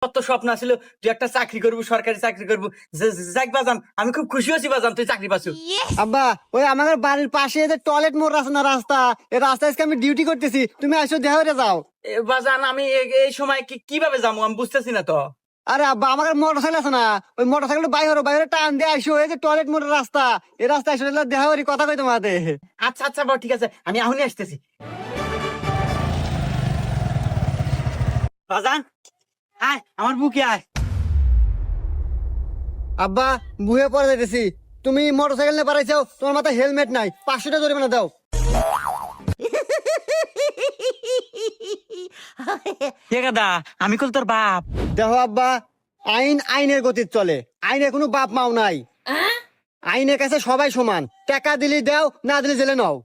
কত স্বপ্ন ছিল তুই একটা চাকরি করবো, সরকারি চাকরি করবো। যাক বাজান, আমি খুব খুশি হয়েছি বাজান তুই চাকরি পাচ্ছ। আব্বা ওই আমাদের বাড়ির পাশে যে টয়লেট মোড় আছে না রাস্তা, এই রাস্তায় আজকে আমি ডিউটি করতেছি, তুমি আসো দেখা হয়ে যাও। বাজান আমি এই সময় কিভাবে যাবো আমি বুঝতেছি না তো। আরে আব্বা আমাদের মোটরসাইকেল আছে না, ওই মোটরসাইকেল বাইরে টান দিয়ে আসো, এই যে টয়লেট মোড়ের রাস্তা, এই রাস্তায় আসো, দেখা হরি কথা কই তোমাদের। আচ্ছা আচ্ছা বাবা ঠিক আছে, আমি এখনই আসতেছি। বাজান আয় আমার বুকে আয়। আব্বা বুয়ে পড়ে যাইতেছি, তুমি মোটরসাইকেল নিয়ে পারাইছো, তোমার মাথায় হেলমেট নাই, 500 টাকা জরিমানা দাও। দা আমি কল তোর বাপ। দেখো আব্বা, আইন আইনের গতির চলে, আইনের কোনো বাপ মাও নাই, আইনের কাছে সবাই সমান, টাকা দিলি দাও, না দিলি জেলে নাও।